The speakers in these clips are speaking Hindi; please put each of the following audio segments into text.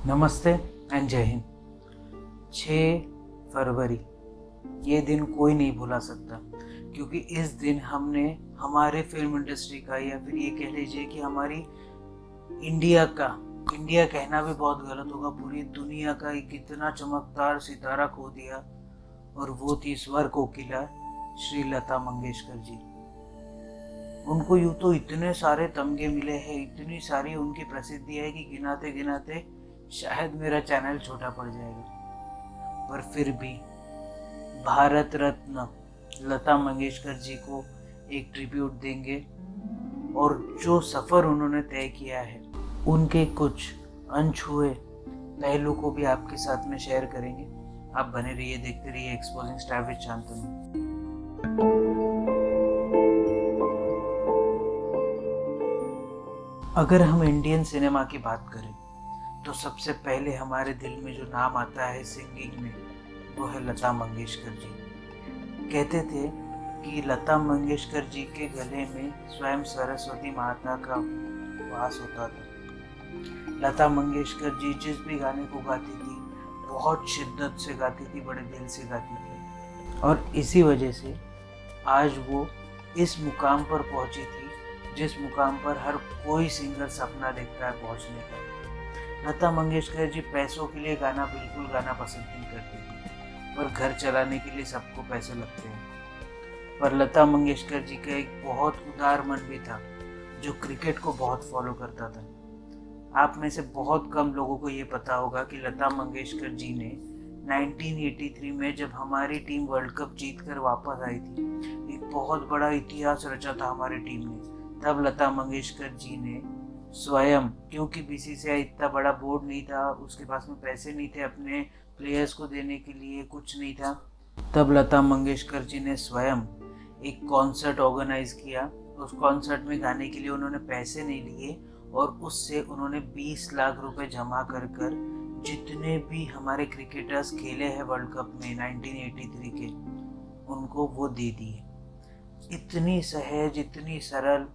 नमस्ते एंड जय हिंद। 6 फरवरी ये दिन कोई नहीं भुला सकता, क्योंकि इस दिन हमने हमारे फिल्म इंडस्ट्री का, या फिर ये कह लीजिए कि हमारी इंडिया कहना भी बहुत गलत होगा, पूरी दुनिया का एक इतना चमकदार सितारा खो दिया। और वो थी स्वर कोकिला श्री लता मंगेशकर जी। उनको यूँ तो इतने सारे तमगे मिले हैं, इतनी सारी उनकी प्रसिद्धि है कि गिनाते गिनाते शायद मेरा चैनल छोटा पड़ जाएगा। पर फिर भी भारत रत्न लता मंगेशकर जी को एक ट्रिब्यूट देंगे, और जो सफ़र उन्होंने तय किया है उनके कुछ अनछुए पहलू को भी आपके साथ में शेयर करेंगे। आप बने रहिए, देखते रहिए एक्सपोजिंग स्टार विद शांतनु। अगर हम इंडियन सिनेमा की बात करें तो सबसे पहले हमारे दिल में जो नाम आता है सिंगिंग में, वो है लता मंगेशकर जी। कहते थे कि लता मंगेशकर जी के गले में स्वयं सरस्वती माता का वास होता था। लता मंगेशकर जी जिस भी गाने को गाती थी बहुत शिद्दत से गाती थी, बड़े दिल से गाती थी, और इसी वजह से आज वो इस मुकाम पर पहुंची थी जिस मुकाम पर हर कोई सिंगर सपना देखता है पहुंचने का। लता मंगेशकर जी पैसों के लिए गाना बिल्कुल गाना पसंद नहीं करती थी, पर घर चलाने के लिए सबको पैसे लगते हैं। पर लता मंगेशकर जी का एक बहुत उदार मन भी था, जो क्रिकेट को बहुत फॉलो करता था। आप में से बहुत कम लोगों को ये पता होगा कि लता मंगेशकर जी ने 1983 में जब हमारी टीम वर्ल्ड कप जीत कर वापस आई थी, एक बहुत बड़ा इतिहास रचा था हमारी टीम ने। तब लता मंगेशकर जी ने स्वयं, क्योंकि बीसीसीआई इतना बड़ा बोर्ड नहीं था, उसके पास में पैसे नहीं थे अपने प्लेयर्स को देने के लिए, कुछ नहीं था, तब लता मंगेशकर जी ने स्वयं एक कॉन्सर्ट ऑर्गेनाइज किया। उस कॉन्सर्ट में गाने के लिए उन्होंने पैसे नहीं लिए, और उससे उन्होंने 20 लाख रुपए जमा कर जितने भी हमारे क्रिकेटर्स खेले हैं वर्ल्ड कप में 1983 के, उनको वो दे दिए। इतनी सहज, इतनी सरल,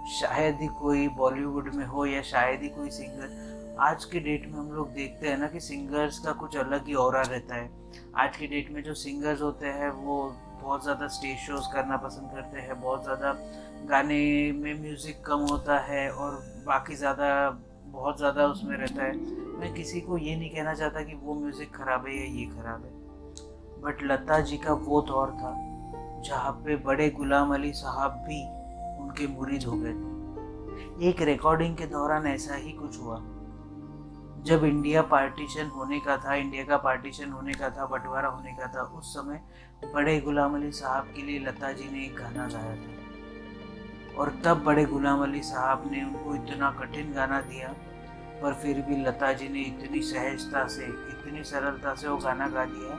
शायद ही कोई बॉलीवुड में हो, या शायद ही कोई सिंगर। आज के डेट में हम लोग देखते हैं ना कि सिंगर्स का कुछ अलग ही ऑरा रहता है। आज के डेट में जो सिंगर्स होते हैं वो बहुत ज़्यादा स्टेज शोज करना पसंद करते हैं, बहुत ज़्यादा गाने में म्यूज़िक कम होता है, और बाकी बहुत ज़्यादा उसमें रहता है। मैं किसी को ये नहीं कहना चाहता कि वो म्यूज़िक ख़राब है या ये ख़राब है, बट लता जी का वो दौर था जहाँ पे बड़े गुलाम अली साहब भी उनके मुरीद हो गए थे। एक रिकॉर्डिंग के दौरान ऐसा ही कुछ हुआ। जब इंडिया का पार्टीशन होने का था, बंटवारा होने का था, उस समय बड़े गुलाम अली साहब के लिए लता जी ने एक गाना गाया था, और तब बड़े गुलाम अली साहब ने उनको इतना कठिन गाना दिया, पर फिर भी लता जी ने इतनी सहजता से, इतनी सरलता से वो गाना गा दिया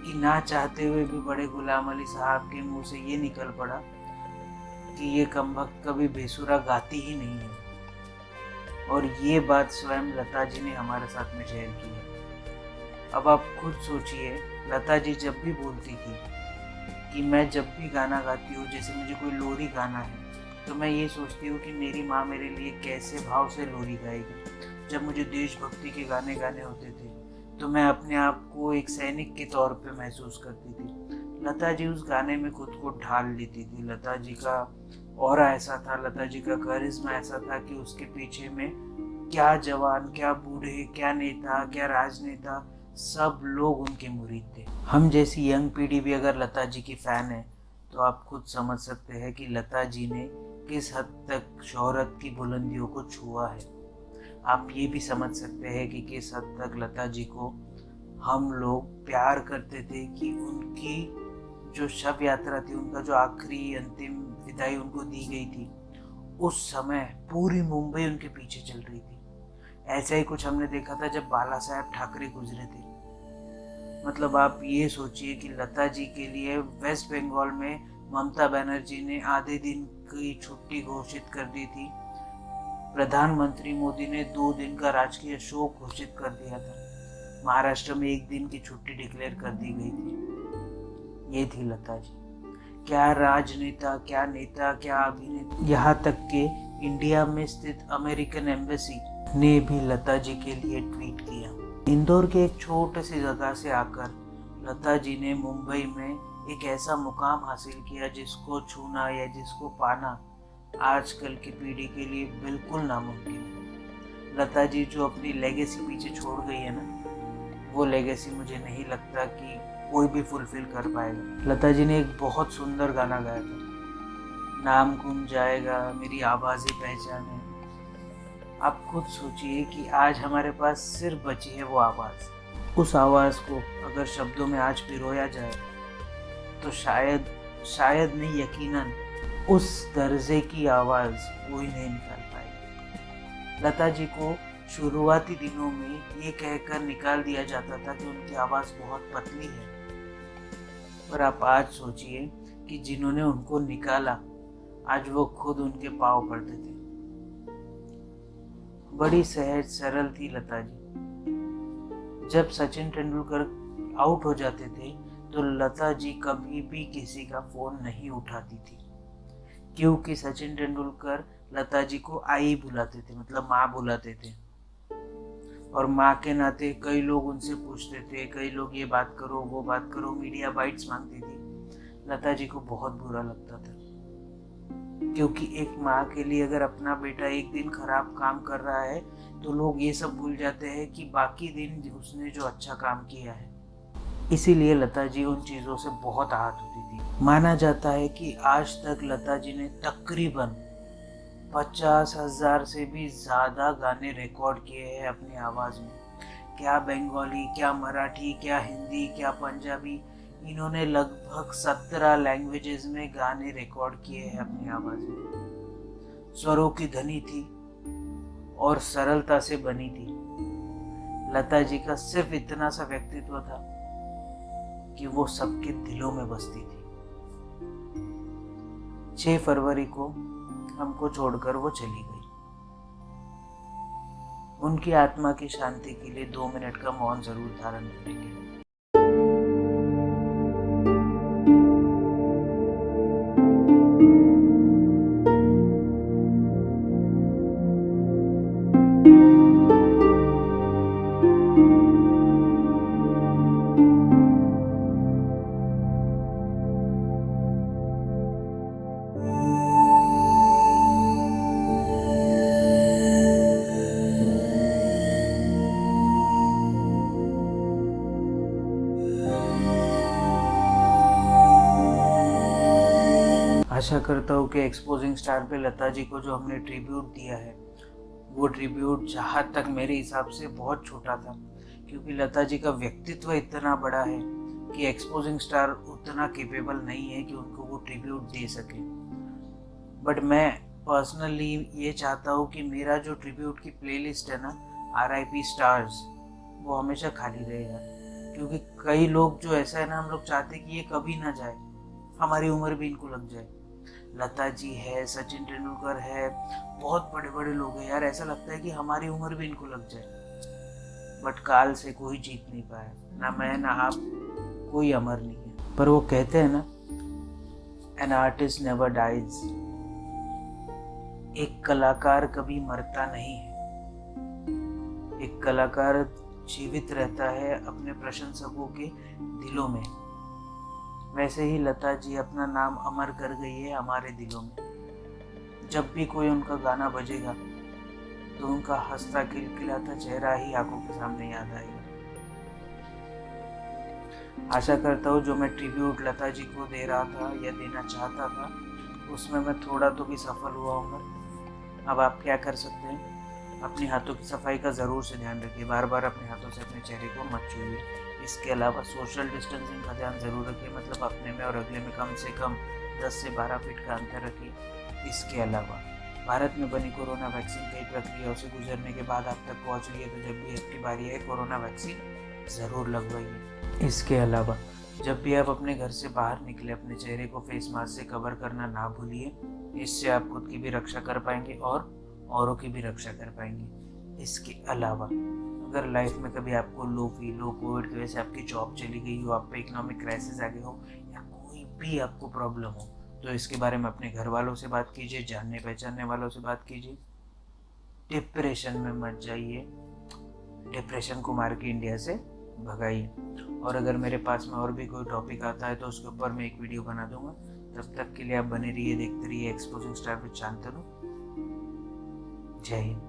कि ना चाहते हुए भी बड़े गुलाम अली साहब के मुंह से ये निकल पड़ा कि ये कमबख्त कभी बेसुरा गाती ही नहीं है। और ये बात स्वयं लता जी ने हमारे साथ में शेयर की है। अब आप खुद सोचिए, लता जी जब भी बोलती थी कि मैं जब भी गाना गाती हूँ, जैसे मुझे कोई लोरी गाना है, तो मैं ये सोचती हूँ कि मेरी माँ मेरे लिए कैसे भाव से लोरी गाएगी। जब मुझे देशभक्ति के गाने गाने होते थे तो मैं अपने आप को एक सैनिक के तौर पे महसूस करती थी। लता जी उस गाने में खुद को ढाल लेती थी। लता जी का ऑरा ऐसा था, लता जी का करिश्मा ऐसा था कि उसके पीछे में क्या जवान, क्या बूढ़े, क्या नेता, क्या राजनेता, सब लोग उनके मुरीद थे। हम जैसी यंग पीढ़ी भी अगर लता जी की फ़ैन है तो आप खुद समझ सकते हैं कि लता जी ने किस हद तक शोहरत की बुलंदियों को छुआ है। आप ये भी समझ सकते हैं कि किस हद तक लता जी को हम लोग प्यार करते थे, कि उनकी जो शव यात्रा थी, उनका जो आखिरी अंतिम विदाई उनको दी गई थी, उस समय पूरी मुंबई उनके पीछे चल रही थी। ऐसा ही कुछ हमने देखा था जब बाला साहेब ठाकरे गुजरे थे। मतलब आप ये सोचिए कि लता जी के लिए वेस्ट बंगाल में ममता बनर्जी ने आधे दिन की छुट्टी घोषित कर दी थी। प्रधानमंत्री मोदी ने 2 दिन का राजकीय शोक घोषित कर दिया था। महाराष्ट्र में 1 दिन की छुट्टी डिक्लेयर कर दी गई थी। ये थी लता जी। क्या राजनेता, क्या नेता, क्या अभिनेता, यहाँ तक के इंडिया में स्थित अमेरिकन एम्बेसी ने भी लता जी के लिए ट्वीट किया। इंदौर के एक छोटे सी जगह से आकर लता जी ने मुंबई में एक ऐसा मुकाम हासिल किया जिसको छूना या जिसको पाना आजकल की पीढ़ी के लिए बिल्कुल नामुमकिन है। लता जी जो अपनी लेगेसी पीछे छोड़ गई है ना, वो लेगेसी मुझे नहीं लगता कि कोई भी फुलफिल कर पाएगा। लता जी ने एक बहुत सुंदर गाना गाया था, नाम गुम जाएगा मेरी आवाज़ ही पहचान है। आप खुद सोचिए कि आज हमारे पास सिर्फ बची है वो आवाज़। उस आवाज़ को अगर शब्दों में आज पिरोया जाए तो शायद नहीं, यकीनन उस दर्जे की आवाज़ कोई नहीं निकाल पाएगी। लता जी को शुरुआती दिनों में ये कहकर निकाल दिया जाता था कि उनकी आवाज़ बहुत पतली है, पर आप आज सोचिए कि जिन्होंने उनको निकाला आज वो खुद उनके पाँव पड़ते थे। बड़ी सहज सरल थी लता जी। जब सचिन तेंदुलकर आउट हो जाते थे तो लता जी कभी भी किसी का फोन नहीं उठाती थी, क्योंकि सचिन तेंदुलकर लता जी को आई बुलाते थे, मतलब माँ बुलाते थे। और माँ के नाते कई लोग उनसे पूछते थे, कई लोग ये बात करो वो बात करो, मीडिया बाइट्स मांगती थी। लता जी को बहुत बुरा लगता था, क्योंकि एक माँ के लिए अगर अपना बेटा एक दिन खराब काम कर रहा है तो लोग ये सब भूल जाते हैं कि बाकी दिन उसने जो अच्छा काम किया है। इसीलिए लता जी उन चीज़ों से बहुत आहत होती थी। माना जाता है कि आज तक लता जी ने तकरीबन 50,000 से भी ज़्यादा गाने रिकॉर्ड किए हैं अपनी आवाज़ में। क्या बंगाली, क्या मराठी, क्या हिंदी, क्या पंजाबी, इन्होंने लगभग 17 लैंग्वेजेस में गाने रिकॉर्ड किए हैं अपनी आवाज़ में। स्वरों की धनी थी और सरलता से बनी थी। लता जी का सिर्फ इतना सा व्यक्तित्व था कि वो सबके दिलों में बसती थी। 6 फरवरी को हमको छोड़कर वो चली गई। उनकी आत्मा की शांति के लिए 2 मिनट का मौन जरूर धारण करेंगे। आशा करता हूँ कि एक्सपोजिंग स्टार पे लता जी को जो हमने ट्रिब्यूट दिया है, वो ट्रिब्यूट जहाँ तक मेरे हिसाब से बहुत छोटा था, क्योंकि लता जी का व्यक्तित्व इतना बड़ा है कि एक्सपोजिंग स्टार उतना कैपेबल नहीं है कि उनको वो ट्रिब्यूट दे सके। बट मैं पर्सनली ये चाहता हूँ कि मेरा जो ट्रिब्यूट की प्लेलिस्ट है ना, RIP स्टार्स, वो हमेशा खाली रहे यार। क्योंकि कई लोग जो ऐसा है ना, हम लोग चाहते हैं कि ये कभी ना जाए, हमारी उम्र भी इनको लग जाए। लता जी है, सचिन तेंदुलकर है, बहुत बड़े बड़े लोग हैं यार, ऐसा लगता है कि हमारी उम्र भी इनको लग जाए। बट काल से कोई जीत नहीं पाया, ना मैं ना आप, कोई अमर नहीं है। पर वो कहते हैं ना, एन आर्टिस्ट नेवर डाइज, एक कलाकार कभी मरता नहीं है। एक कलाकार जीवित रहता है अपने प्रशंसकों के दिलों में। वैसे ही लता जी अपना नाम अमर कर गई है हमारे दिलों में। जब भी कोई उनका गाना बजेगा तो उनका हंसता खिलखिलाता चेहरा ही आंखों के सामने याद आएगा। आशा करता हूँ जो मैं ट्रिब्यूट लता जी को दे रहा था या देना चाहता था, उसमें मैं थोड़ा तो भी सफल हुआ होऊंगा। अब आप क्या कर सकते हैं, अपने हाथों की सफाई का ज़रूर से ध्यान रखिए, बार बार अपने हाथों से अपने चेहरे को मत छूइए। इसके अलावा सोशल डिस्टेंसिंग का ध्यान ज़रूर रखिए, मतलब अपने में और अगले में कम से कम 10 से 12 फीट का अंतर रखिए। इसके अलावा भारत में बनी कोरोना वैक्सीन कई प्रक्रियाओं से गुजरने के बाद आप तक पहुंच रही है, तो जब भी आपकी बारी है कोरोना वैक्सीन ज़रूर लगवाइए। इसके अलावा जब भी आप अपने घर से बाहर निकले, अपने चेहरे को फेस मास्क से कवर करना ना भूलिए। इससे आप खुद की भी रक्षा कर पाएंगे और औरों की भी रक्षा कर पाएंगे। इसके अलावा अगर लाइफ में कभी आपको लो फील हो, कोविड की वजह से आपकी जॉब चली गई हो, आप पे इकोनॉमिक क्राइसिस आ गए हो, या कोई भी आपको प्रॉब्लम हो, तो इसके बारे में अपने घर वालों से बात कीजिए, जानने पहचानने वालों से बात कीजिए। डिप्रेशन में मत जाइए, डिप्रेशन को मार के इंडिया से भगाइए। और अगर मेरे पास में और भी कोई टॉपिक आता है तो उसके ऊपर मैं एक वीडियो बना दूंगा। तब तक के लिए आप बने रहिए, देखते रहिए एक्सपोजिंग स्टार विद शांतनु। जय हिंद।